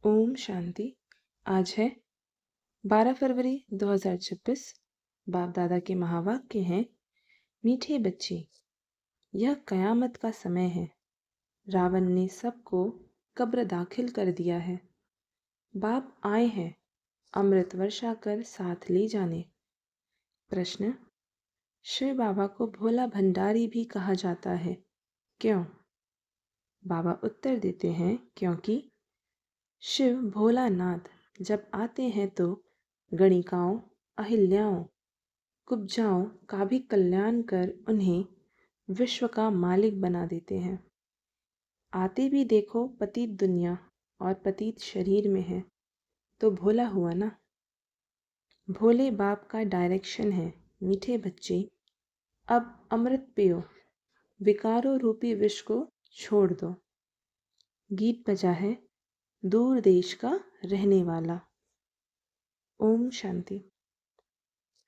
ओम शांति। आज है 12 फरवरी 2026। बाप दादा के महावाक्य हैं, मीठे बच्चे, यह कयामत का समय है। रावण ने सबको कब्र दाखिल कर दिया है। बाप आए हैं अमृत वर्षा कर साथ ले जाने। प्रश्न, शिव बाबा को भोला भंडारी भी कहा जाता है, क्यों? बाबा उत्तर देते हैं, क्योंकि शिव भोलानाथ जब आते हैं तो गणिकाओं, अहिल्याओं, कुब्जाओं का भी कल्याण कर उन्हें विश्व का मालिक बना देते हैं। आते भी देखो पतित दुनिया और पतित शरीर में है, तो भोला हुआ ना। भोले बाप का डायरेक्शन है, मीठे बच्चे अब अमृत पियो, विकारों रूपी विष को छोड़ दो। गीत बजा है दूर देश का रहने वाला। ओम शांति।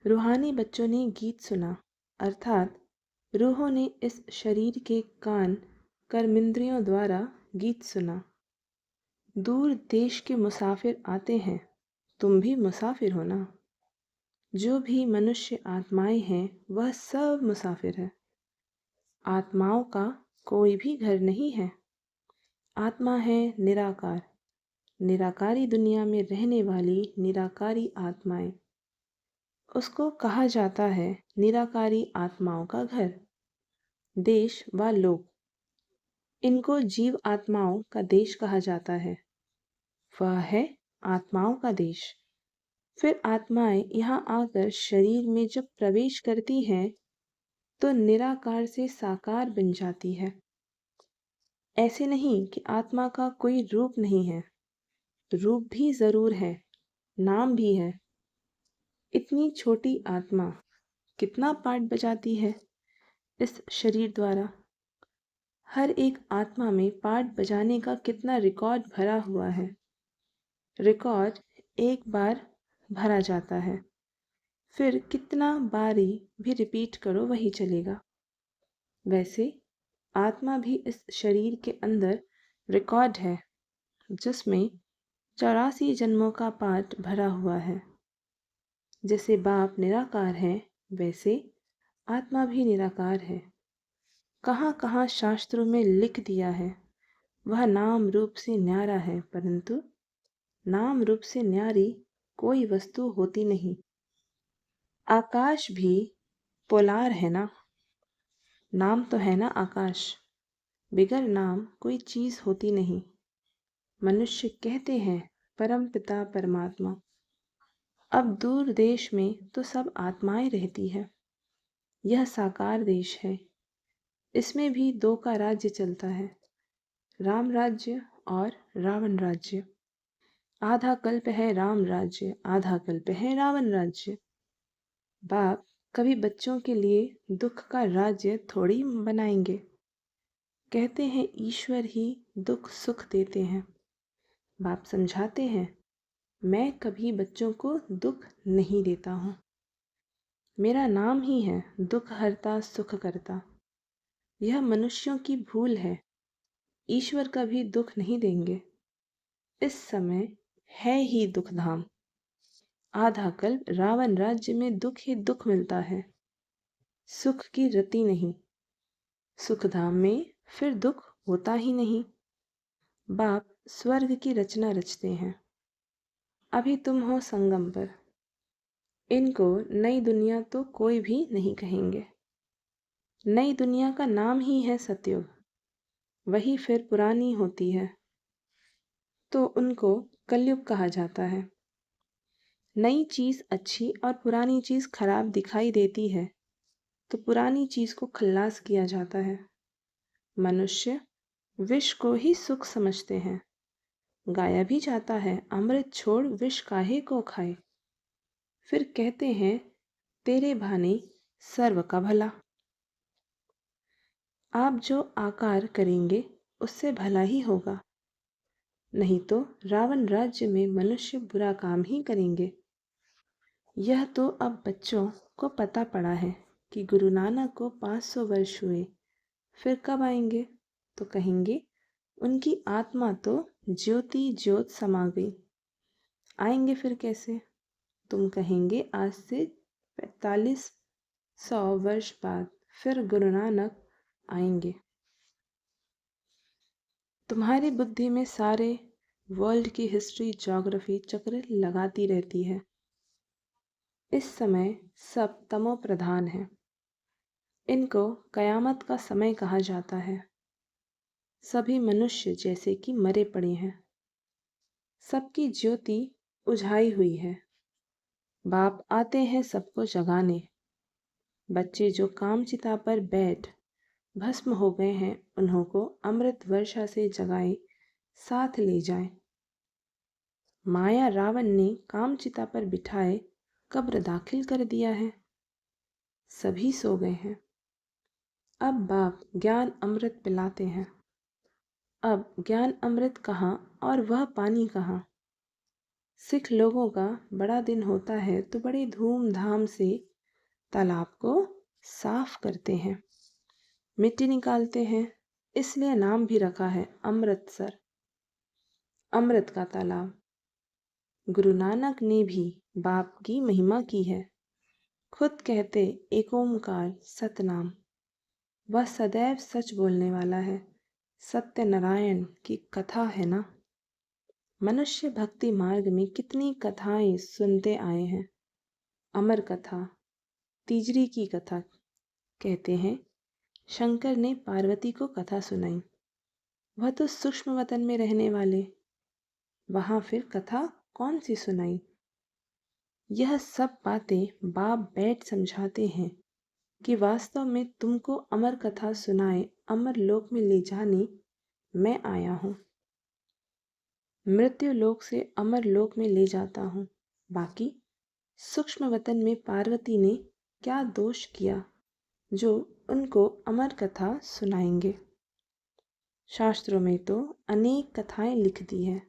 रूहानी बच्चों ने गीत सुना, अर्थात रूहों ने इस शरीर के कान कर्मेंद्रियों द्वारा गीत सुना। दूर देश के मुसाफिर आते हैं, तुम भी मुसाफिर हो ना। जो भी मनुष्य आत्माएं हैं वह सब मुसाफिर है। आत्माओं का कोई भी घर नहीं है। आत्मा है निराकार, निराकारी दुनिया में रहने वाली निराकारी आत्माएं। उसको कहा जाता है निराकारी आत्माओं का घर। देश व लोक, इनको जीव आत्माओं का देश कहा जाता है। वह है आत्माओं का देश। फिर आत्माएं यहाँ आकर शरीर में जब प्रवेश करती हैं तो निराकार से साकार बन जाती है। ऐसे नहीं कि आत्मा का कोई रूप नहीं है, रूप भी जरूर है, नाम भी है। इतनी छोटी आत्मा कितना पाठ बजाती है इस शरीर द्वारा। हर एक आत्मा में पाठ बजाने का कितना रिकॉर्ड भरा हुआ है। रिकॉर्ड एक बार भरा जाता है, फिर कितना बारी भी रिपीट करो वही चलेगा। वैसे आत्मा भी इस शरीर के अंदर रिकॉर्ड है, जिसमें 84 जन्मों का पाठ भरा हुआ है। जैसे बाप निराकार है, वैसे आत्मा भी निराकार है। कहाँ कहाँ शास्त्रों में लिख दिया है वह नाम रूप से न्यारा है, परंतु नाम रूप से न्यारी कोई वस्तु होती नहीं। आकाश भी पोलार है ना। नाम तो है ना आकाश, बिगर नाम कोई चीज होती नहीं। मनुष्य कहते हैं परम पिता परमात्मा। अब दूर देश में तो सब आत्माएं रहती है। यह साकार देश है। इसमें भी दो का राज्य चलता है, राम राज्य और रावण राज्य। आधा कल्प है राम राज्य, आधा कल्प है रावण राज्य। बाप कभी बच्चों के लिए दुख का राज्य थोड़ी बनाएंगे। कहते हैं ईश्वर ही दुख सुख देते हैं। बाप समझाते हैं मैं कभी बच्चों को दुख नहीं देता हूँ। मेरा नाम ही है दुख हरता सुख करता। यह मनुष्यों की भूल है। ईश्वर कभी दुख नहीं देंगे। इस समय है ही दुख धाम। आधा कल्प रावण राज्य में दुख ही दुख मिलता है, सुख की रति नहीं। सुख धाम में फिर दुख होता ही नहीं। बाप स्वर्ग की रचना रचते हैं। अभी तुम हो संगम पर। इनको नई दुनिया तो कोई भी नहीं कहेंगे। नई दुनिया का नाम ही है सतयुग, वही फिर पुरानी होती है, तो उनको कलयुग कहा जाता है। नई चीज अच्छी और पुरानी चीज खराब दिखाई देती है तो पुरानी चीज को खल्लास किया जाता है। मनुष्य विष को ही सुख समझते हैं। गाया भी जाता है अमृत छोड़ विष काहे को खाए। फिर कहते हैं तेरे भाने सर्व का भला। आप जो आकार करेंगे उससे भला ही होगा, नहीं तो रावण राज्य में मनुष्य बुरा काम ही करेंगे। यह तो अब बच्चों को पता पड़ा है कि गुरु नानक को 500 वर्ष हुए, फिर कब आएंगे? तो कहेंगे उनकी आत्मा तो ज्योति ज्योत समा गई। आएंगे फिर कैसे? तुम कहेंगे आज से 4500 वर्ष बाद फिर गुरु नानक आएंगे। तुम्हारी बुद्धि में सारे वर्ल्ड की हिस्ट्री ज्योग्राफी चक्र लगाती रहती है। इस समय सब तमो प्रधान है। इनको कयामत का समय कहा जाता है। सभी मनुष्य जैसे कि मरे पड़े हैं। सबकी ज्योति उझाई हुई है। बाप आते हैं सबको जगाने। बच्चे जो कामचिता पर बैठ भस्म हो गए हैं उन्हों को अमृत वर्षा से जगाए साथ ले जाएं। माया रावण ने कामचिता पर बिठाए कब्र दाखिल कर दिया है। सभी सो गए हैं। अब बाप ज्ञान अमृत पिलाते हैं। अब ज्ञान अमृत कहाँ और वह पानी कहाँ? सिख लोगों का बड़ा दिन होता है तो बड़े धूमधाम से तालाब को साफ करते हैं, मिट्टी निकालते हैं। इसलिए नाम भी रखा है अमृतसर, अमृत का तालाब। गुरु नानक ने भी बाप की महिमा की है। खुद कहते एक ओमकार सतनाम। वह सदैव सच बोलने वाला है। सत्यनारायण की कथा है ना। मनुष्य भक्ति मार्ग में कितनी कथाएं सुनते आए हैं। अमर कथा, तीजरी की कथा। कहते हैं शंकर ने पार्वती को कथा सुनाई। वह तो सूक्ष्म वतन में रहने वाले, वहां फिर कथा कौन सी सुनाई? यह सब बातें बाप बैठ समझाते हैं कि वास्तव में तुमको अमर कथा सुनाए अमर लोक में ले जाने मैं आया हूँ। मृत्यु लोक से अमर लोक में ले जाता हूँ। बाकी सूक्ष्म वतन में पार्वती ने क्या दोष किया जो उनको अमर कथा सुनाएंगे? शास्त्रों में तो अनेक कथाएं लिख दी है।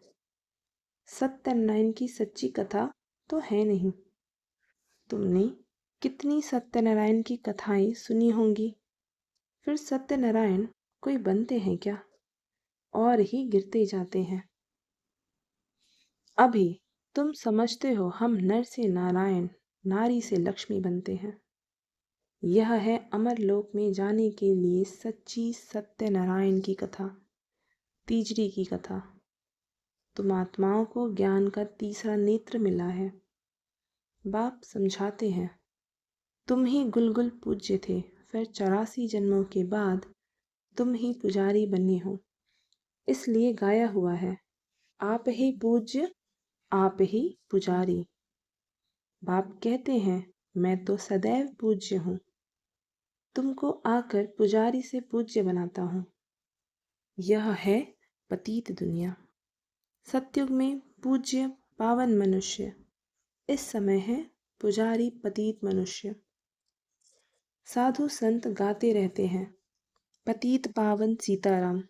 सत्यनारायण की सच्ची कथा तो है नहीं। तुमने कितनी सत्यनारायण की कथाएं सुनी होंगी। फिर सत्यनारायण कोई बनते हैं क्या? और ही गिरते जाते हैं। अभी तुम समझते हो हम नर से नारायण, नारी से लक्ष्मी बनते हैं। यह है अमर लोक में जाने के लिए सच्ची सत्यनारायण की कथा, तीजरी की कथा। तुम आत्माओं को ज्ञान का तीसरा नेत्र मिला है। बाप समझाते हैं तुम ही गुलगुल पूज्य थे, फिर 84 जन्मों के बाद तुम ही पुजारी बने हो। इसलिए गाया हुआ है आप ही पूज्य आप ही पुजारी। बाप कहते हैं मैं तो सदैव पूज्य हूँ, तुमको आकर पुजारी से पूज्य बनाता हूँ। यह है पतित दुनिया। सतयुग में पूज्य पावन मनुष्य, इस समय है पुजारी पतित मनुष्य। साधु संत गाते रहते हैं पतित पावन सीताराम।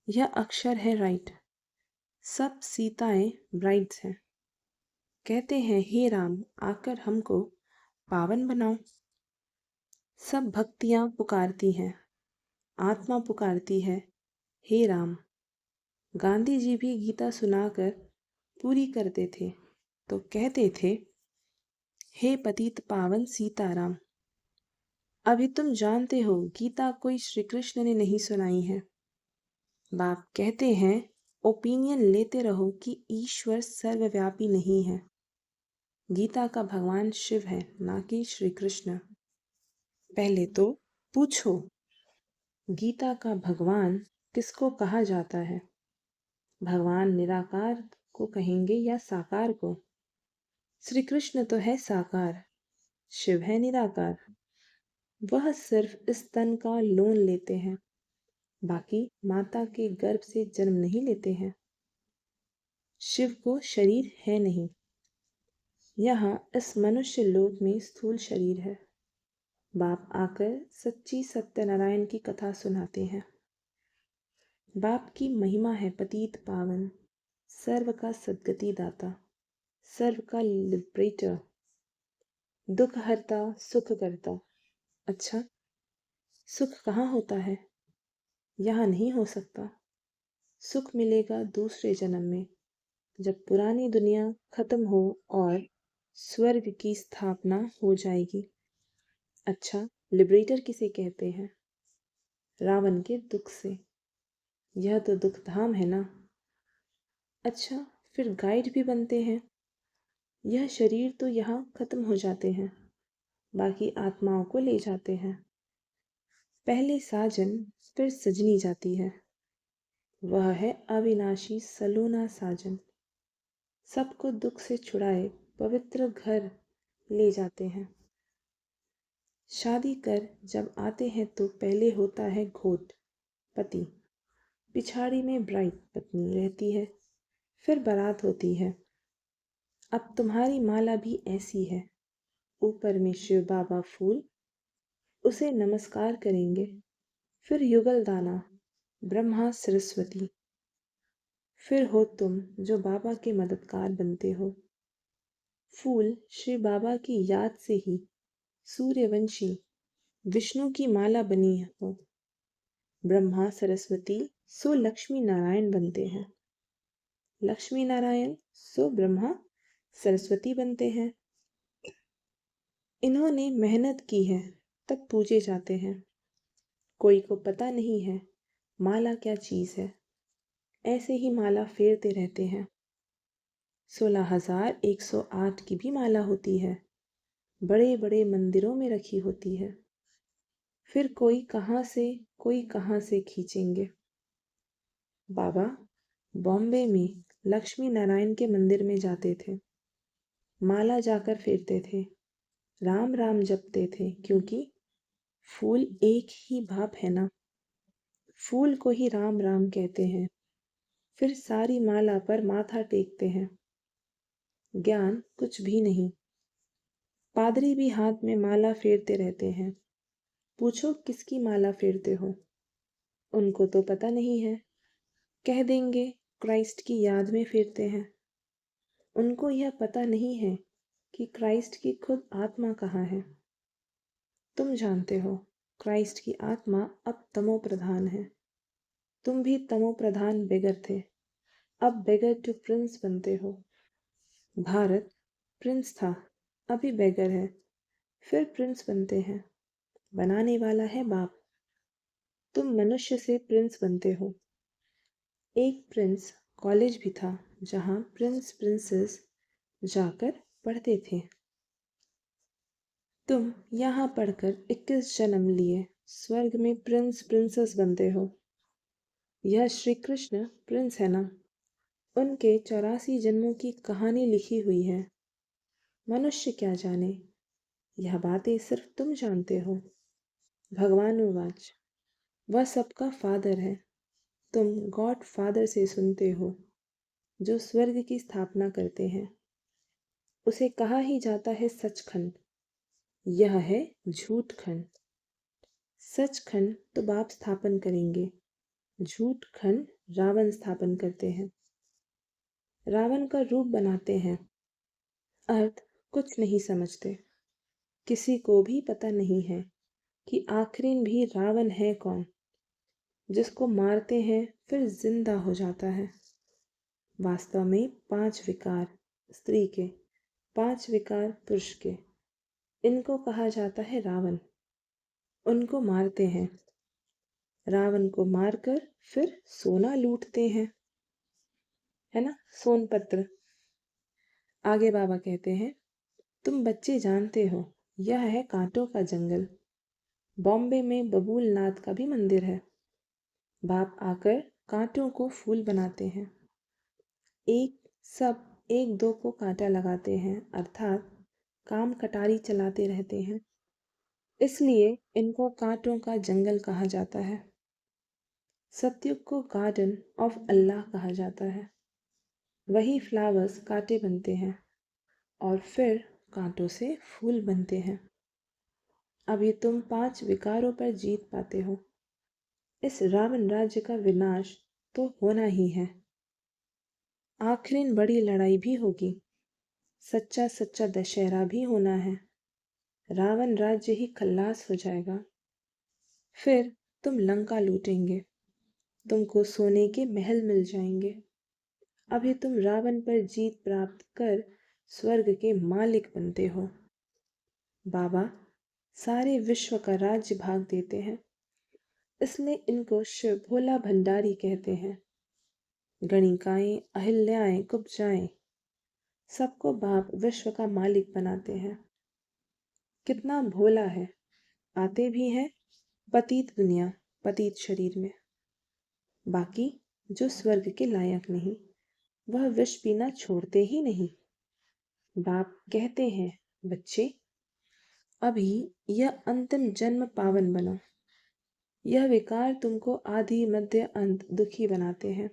यह अक्षर है राइट। सब सीताएं ब्राइड्स हैं। कहते हैं हे राम आकर हमको पावन बनाओ। सब भक्तियां पुकारती हैं, आत्मा पुकारती है हे राम। गांधी जी भी गीता सुनाकर पूरी करते थे तो कहते थे हे पतित पावन सीताराम। अभी तुम जानते हो गीता कोई श्री कृष्ण ने नहीं सुनाई है। बाप कहते हैं ओपिनियन लेते रहो कि ईश्वर सर्वव्यापी नहीं है। गीता का भगवान शिव है ना कि श्री कृष्ण। पहले तो पूछो गीता का भगवान किसको कहा जाता है? भगवान निराकार को कहेंगे या साकार को? श्री कृष्ण तो है साकार, शिव है निराकार। वह सिर्फ इस तन का लोन लेते हैं, बाकी माता के गर्भ से जन्म नहीं लेते हैं। शिव को शरीर है नहीं। यहाँ इस मनुष्य लोक में स्थूल शरीर है। बाप आकर सच्ची सत्यनारायण की कथा सुनाते हैं। बाप की महिमा है पतित पावन, सर्व का सद्गति दाता, सर्व का लिबरेटर, दुख हरता सुख करता। अच्छा, सुख कहाँ होता है? यहाँ नहीं हो सकता। सुख मिलेगा दूसरे जन्म में, जब पुरानी दुनिया खत्म हो और स्वर्ग की स्थापना हो जाएगी। अच्छा, लिबरेटर किसे कहते हैं? रावण के दुख से। यह तो दुख धाम है ना। अच्छा, फिर गाइड भी बनते हैं। यह शरीर तो यहाँ खत्म हो जाते हैं, बाकी आत्माओं को ले जाते हैं। पहले साजन, फिर सजनी जाती है। वह है अविनाशी सलोना साजन। सबको दुख से छुड़ाए पवित्र घर ले जाते हैं। शादी कर जब आते हैं तो पहले होता है घोट पति, पिछाड़ी में ब्राइड पत्नी रहती है, फिर बारात होती है। अब तुम्हारी माला भी ऐसी है, ऊपर में शिव बाबा फूल, उसे नमस्कार करेंगे। फिर युगल दाना, ब्रह्मा सरस्वती। फिर हो तुम जो बाबा के मददगार बनते हो। फूल श्री बाबा की याद से ही सूर्यवंशी विष्णु की माला बनी हो। ब्रह्मा सरस्वती सो लक्ष्मी नारायण बनते हैं। लक्ष्मी नारायण सो ब्रह्मा सरस्वती बनते हैं। इन्होंने मेहनत की है तब पूजे जाते हैं। कोई को पता नहीं है माला क्या चीज़ है, ऐसे ही माला फेरते रहते हैं। 16,108 की भी माला होती है, बड़े बड़े मंदिरों में रखी होती है। फिर कोई कहाँ से खींचेंगे। बाबा बॉम्बे में लक्ष्मी नारायण के मंदिर में जाते थे, माला जाकर फेरते थे, राम राम जपते थे, क्योंकि फूल एक ही भाप है ना। फूल को ही राम राम कहते हैं। फिर सारी माला पर माथा टेकते हैं। ज्ञान कुछ भी नहीं। पादरी भी हाथ में माला फेरते रहते हैं। पूछो किसकी माला फेरते हो, उनको तो पता नहीं है। कह देंगे क्राइस्ट की याद में फेरते हैं। उनको यह पता नहीं है कि क्राइस्ट की खुद आत्मा कहाँ है। तुम जानते हो क्राइस्ट की आत्मा अब तमो प्रधान है। तुम भी तमो प्रधान बेगर थे, अब बेगर टू प्रिंस बनते हो। भारत प्रिंस था, अभी बेगर है, फिर प्रिंस बनते हैं। बनाने वाला है बाप। तुम मनुष्य से प्रिंस बनते हो। एक प्रिंस कॉलेज भी था, जहाँ प्रिंस प्रिंसेस जाकर पढ़ते थे। तुम यहाँ पढ़कर 21 जन्म लिए स्वर्ग में प्रिंस प्रिंसेस बनते हो। यह श्री कृष्ण प्रिंस है ना। उनके 84 जन्मों की कहानी लिखी हुई है। मनुष्य क्या जाने, यह बातें सिर्फ तुम जानते हो। भगवान उवाच, वह सबका फादर है। तुम गॉड फादर से सुनते हो, जो स्वर्ग की स्थापना करते हैं। उसे कहा ही जाता है सचखंड। यह है झूठ खंड। सचखंड तो बाप स्थापन करेंगे, झूठ खंड रावण स्थापन करते हैं। रावण का रूप बनाते हैं, अर्थ कुछ नहीं समझते। किसी को भी पता नहीं है कि आखिरीन भी रावण है कौन, जिसको मारते हैं फिर जिंदा हो जाता है। वास्तव में 5 विकार स्त्री के, 5 विकार पुरुष के, इनको कहा जाता है रावण। उनको मारते हैं। रावण को मारकर फिर सोना लूटते हैं, है ना, सोनपत्र। आगे बाबा कहते हैं, तुम बच्चे जानते हो यह है कांटों का जंगल। बॉम्बे में बबूल नाथ का भी मंदिर है। बाप आकर कांटों को फूल बनाते हैं। एक दो को कांटा लगाते हैं, अर्थात काम कटारी चलाते रहते हैं। इसलिए इनको कांटों का जंगल कहा जाता है। सतयुग को गार्डन ऑफ अल्लाह कहा जाता है। वही फ्लावर्स कांटे बनते हैं और फिर कांटों से फूल बनते हैं। अभी तुम 5 विकारों पर जीत पाते हो। इस रावण राज्य का विनाश तो होना ही है। आखिर बड़ी लड़ाई भी होगी। सच्चा सच्चा दशहरा भी होना है। रावण राज्य ही खल्लास हो जाएगा। फिर तुम लंका लूटेंगे। तुमको सोने के महल मिल जाएंगे। अभी तुम रावण पर जीत प्राप्त कर स्वर्ग के मालिक बनते हो। बाबा सारे विश्व का राज्य भाग देते हैं, इसलिए इनको शिव भोला भंडारी कहते हैं। गणिकाएं, अहिल्याएं, कुब्जाएं, सबको बाप विश्व का मालिक बनाते हैं। कितना भोला है, आते भी हैं पतित दुनिया, पतित शरीर में। बाकी जो स्वर्ग के लायक नहीं, वह विष पीना छोड़ते ही नहीं। बाप कहते हैं, बच्चे अभी यह अंतिम जन्म पावन बनो। यह विकार तुमको आदि मध्य अंत दुखी बनाते हैं।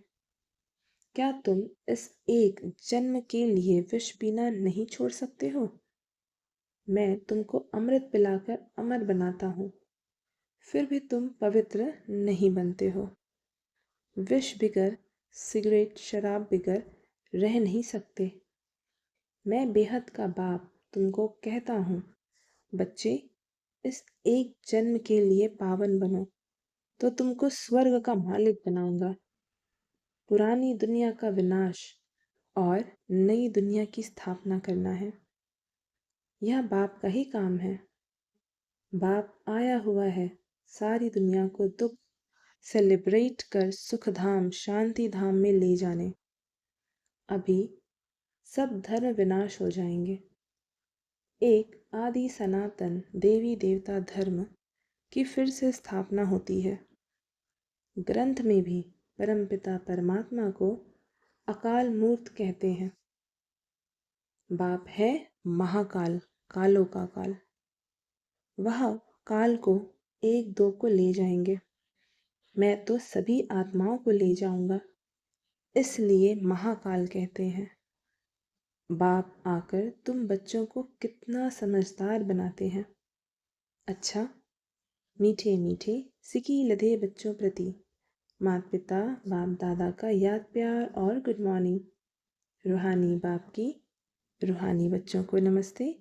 क्या तुम इस एक जन्म के लिए विष पीना नहीं छोड़ सकते हो? मैं तुमको अमृत पिलाकर अमर बनाता हूँ, फिर भी तुम पवित्र नहीं बनते हो। विष बिगर, सिगरेट शराब बिगर रह नहीं सकते। मैं बेहद का बाप तुमको कहता हूँ, बच्चे इस एक जन्म के लिए पावन बनो, तो तुमको स्वर्ग का मालिक बनाऊंगा। पुरानी दुनिया का विनाश और नई दुनिया की स्थापना करना है। यह बाप का ही काम है। बाप आया हुआ है सारी दुनिया को दुख से लिबरेट कर सुख धाम, शांति धाम में ले जाने। अभी सब धर्म विनाश हो जाएंगे। एक आदि सनातन देवी देवता धर्म की फिर से स्थापना होती है। ग्रंथ में भी परमपिता परमात्मा को अकाल मूर्त कहते हैं। बाप है महाकाल, कालों का काल। वह काल को एक दो को ले जाएंगे, मैं तो सभी आत्माओं को ले जाऊंगा, इसलिए महाकाल कहते हैं। बाप आकर तुम बच्चों को कितना समझदार बनाते हैं। अच्छा, मीठे मीठे सिकी लधे बच्चों प्रति माता पिता बाप दादा का याद प्यार और गुड मॉर्निंग। रूहानी बाप की रूहानी बच्चों को नमस्ते,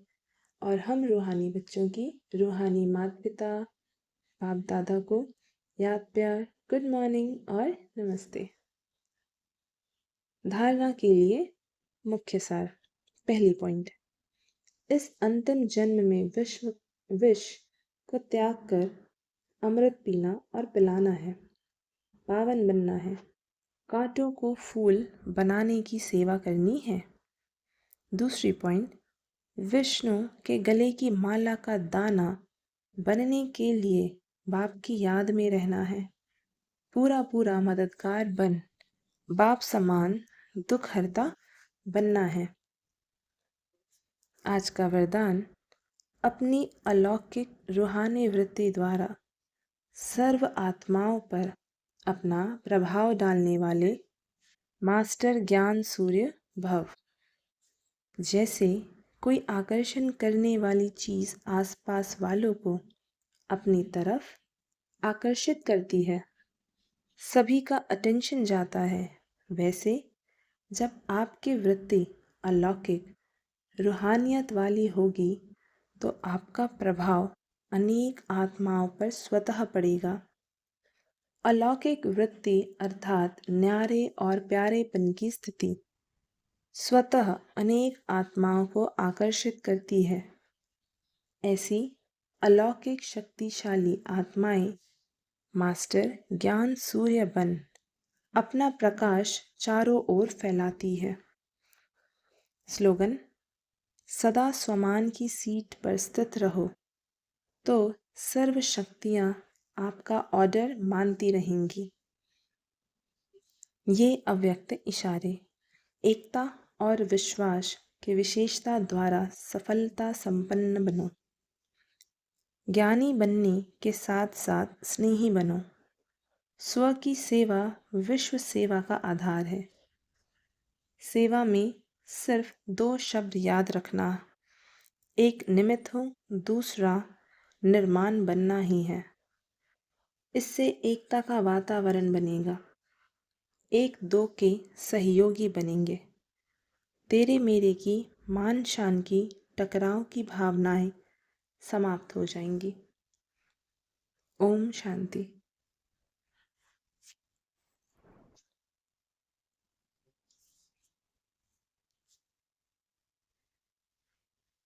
और हम रूहानी बच्चों की रूहानी माता पिता बाप दादा को याद प्यार, गुड मॉर्निंग और नमस्ते। धारणा के लिए मुख्य सार। पहली पॉइंट, इस अंतिम जन्म में विष को त्याग कर अमृत पीना और पिलाना है, पावन बनना है, कांटों को फूल बनाने की सेवा करनी है। दूसरी पॉइंट, विष्णु के गले की माला का दाना बनने के लिए बाप की याद में रहना है। पूरा पूरा मददगार बन बाप समान दुख हरता बनना है। आज का वरदान, अपनी अलौकिक रूहानी वृत्ति द्वारा सर्व आत्माओं पर अपना प्रभाव डालने वाले मास्टर ज्ञान सूर्य भव। जैसे कोई आकर्षण करने वाली चीज़ आसपास वालों को अपनी तरफ आकर्षित करती है, सभी का अटेंशन जाता है, वैसे जब आपकी वृत्ति अलौकिक रूहानियत वाली होगी तो आपका प्रभाव अनेक आत्माओं पर स्वतः पड़ेगा। अलौकिक वृत्ति अर्थात न्यारे और प्यारेपन की स्थिति स्वतः अनेक आत्माओं को आकर्षित करती है। ऐसी अलौकिक शक्तिशाली आत्माएं मास्टर ज्ञान सूर्य बन अपना प्रकाश चारों ओर फैलाती है। स्लोगन, सदा स्वमान की सीट पर स्थित रहो तो सर्व शक्तियाँ आपका ऑर्डर मानती रहेंगी। ये अव्यक्त इशारे एकता और विश्वास की विशेषता द्वारा सफलता संपन्न बनो। ज्ञानी बनने के साथ साथ स्नेही बनो। स्व की सेवा विश्व सेवा का आधार है। सेवा में सिर्फ दो शब्द याद रखना, एक निमित्त हो, दूसरा निर्माण बनना ही है। इससे एकता का वातावरण बनेगा, एक दो के सहयोगी बनेंगे। तेरे मेरे की मान शान की टकराव की भावनाएं समाप्त हो जाएंगी। ओम शांति।